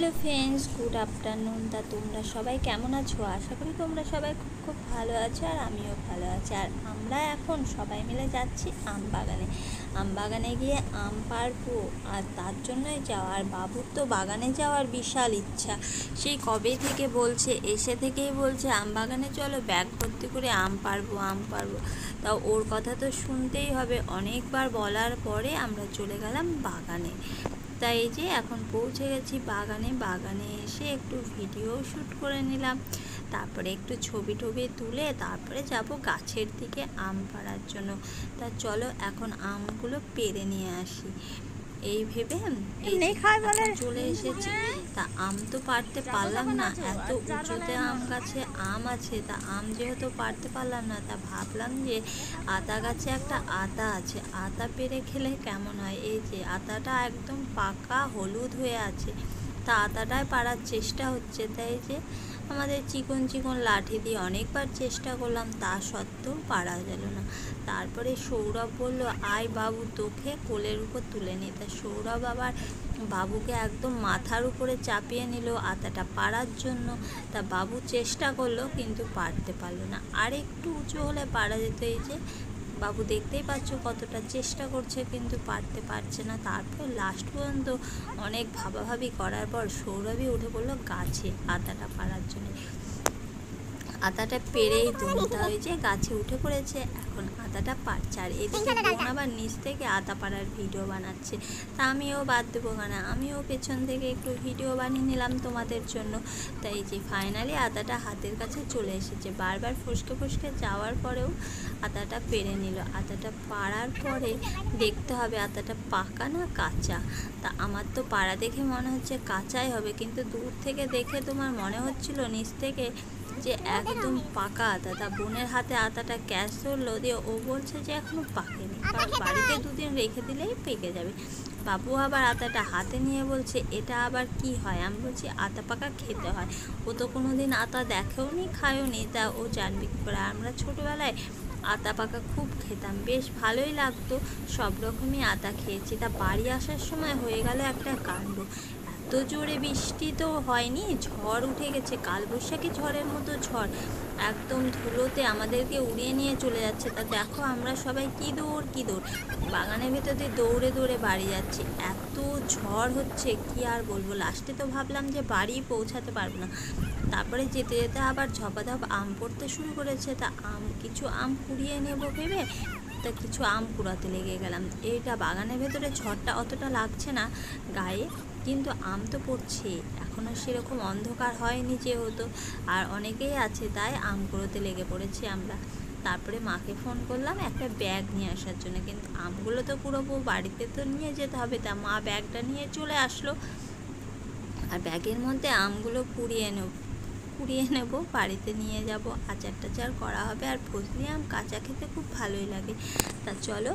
Hello friends, good afternoon. তা তোমরা সবাই কেমন আছো? আশা করি তোমরা সবাই খুব খুব ভালো আছো, আর আমিও ভালো আছি। আর আমরা এখন সবাই মিলে যাচ্ছি আম বাগানে গিয়ে আম পাড়বো। আর তার জন্যই যাওয়া। আর বাবুর তো বাগানে যাওয়ার বিশাল ইচ্ছা, সেই কবে থেকে বলছে, এসে থেকেই বলছে আম বাগানে চলো, ব্যাগ ভর্তি করে আম পাড়বো। তাও ওর কথা তো শুনতেই হবে। অনেকবার বলার পরে আমরা চলে গেলাম বাগানে। তাই এই যে এখন পৌঁছে গেছি বাগানে এসে একটু ভিডিও শ্যুট করে নিলাম, তারপরে একটু ছবি টবি তুলে তারপরে যাব গাছের দিকে আম পাড়ার জন্য। তা চলো এখন আমগুলো পেড়ে নিয়ে আসি। এই ভেবে এখন চলে এসেছি। তা আম তো পাড়তে পারলাম না, এত উঁচুতে আম গাছে আম আছে। তা আম যেহেতু পাড়তে পারলাম না, তা ভাবলাম যে আতা গাছে একটা আতা আছে, আতা পেড়ে খেলে কেমন হয়। এই যে আতাটা একদম পাকা হলুদ হয়ে আছে, তা আতাটাই পাড়ার চেষ্টা হচ্ছে। তাই যে আমাদের চিকন চিকন লাঠি দিয়ে অনেকবার চেষ্টা করলাম, তা সত্ত্বেও পারা গেল না। তারপরে সৌরভ বলল, আয় বাবু, তোকে কোলের উপর তুলে নি। তা সৌরভ আবার বাবুকে একদম মাথার উপরে চাপিয়ে নিল আতাটা পাড়ার জন্য। তা বাবু চেষ্টা করলো কিন্তু পারতে পারলো না, আর একটু উঁচু হলে পারা যেত। এই যে বাবু দেখতেই পাচ্ছ কতটা চেষ্টা করছে কিন্তু পারতে পারছে না। তারপর লাস্ট পর্যন্ত অনেক ভাবাভাবি করার পর সৌরভই উঠে পড়লো গাছে আতাটা পাড়ার জন্য। আতাটা পেরেই দুমটা ওই যে গাছে উঠে পড়েছে, এখন আতাটা পাড়ছে। আর এদিকে বোন আবার নিচ থেকে আতা পাড়ার ভিডিও বানাচ্ছে। তা আমিও বাদ দেবো না, আমিও পেছন থেকে একটু ভিডিও বানিয়ে নিলাম তোমাদের জন্য। তাই যে ফাইনালি আতাটা হাতের কাছে চলে এসেছে। বারবার ফসকে যাওয়ার পরেও আতাটা পেরে নিল। আতাটা পাড়ার পরে দেখতে হবে আতাটা পাকা না কাঁচা। তা আমার তো পাড়া দেখে মনে হচ্ছে কাঁচাই হবে, কিন্তু দূর থেকে দেখে তোমার মনে হচ্ছিল নিচ থেকে যে একদম পাকা আতা। তা বোনের হাতে আতাটা ক্যাশ ধরলো, দিয়ে ও বলছে যে এখনো পাকেনি, বাড়িতে দুদিন রেখে দিলেই পেকে যাবে। বাবু আবার আতাটা হাতে নিয়ে বলছে, এটা আবার কি হয়? আমি বলছি আতা পাকা খেতে হয়। ও তো কোনো দিন আতা দেখেও নি, খায়ও নি, তা ও জানবে কী করে। আমরা ছোটোবেলায় আতা পাকা খুব খেতাম, বেশ ভালোই লাগতো, সব রকমই আতা খেয়েছি। তা বাড়ি আসার সময় হয়ে গেল একটা কাণ্ড। এত জোরে বৃষ্টি তো হয়নি, ঝড় উঠে গেছে, কালবৈশাখী ঝড়ের মতো ঝড়, একদম ধুলোতে আমাদেরকে উড়িয়ে নিয়ে চলে যাচ্ছে। তা দেখো আমরা সবাই কি দৌড় বাগানের ভেতর দিয়ে দৌড়ে দৌড়ে বাড়ি যাচ্ছি, এত ঝড় হচ্ছে কি আর বলবো। লাস্টে তো ভাবলাম যে বাড়ি পৌঁছাতে পারবো না। তারপরে যেতে যেতে আবার ঝপাঝপ আম পড়তে শুরু করেছে। তা কিছু আম কুড়িয়ে নেবো ভেবে তা কিছু আম কুড়াতে লেগে গেলাম। এইটা বাগানের ভেতরে ঝড়টা অতটা লাগছে না গায়ে, কিন্তু আম তো পড়ছে। এখনও সেরকম অন্ধকার হয়নি যেহেতু, আর অনেকেই আছে, তাই আম কুড়োতে লেগে পড়েছি আমরা। তারপরে মাকে ফোন করলাম একটা ব্যাগ নিয়ে আসার জন্য, কিন্তু আমগুলো তো কুড়োবো, বাড়িতে তো নিয়ে যেতে হবে। তা মা ব্যাগটা নিয়ে চলে আসলো, আর ব্যাগের মধ্যে আমগুলো কুড়িয়ে নেব, বাড়িতে নিয়ে যাব, আচার টাচার করা হবে। আর ফজলি আম কাঁচা খেতে খুব ভালোই লাগে। তা চলো।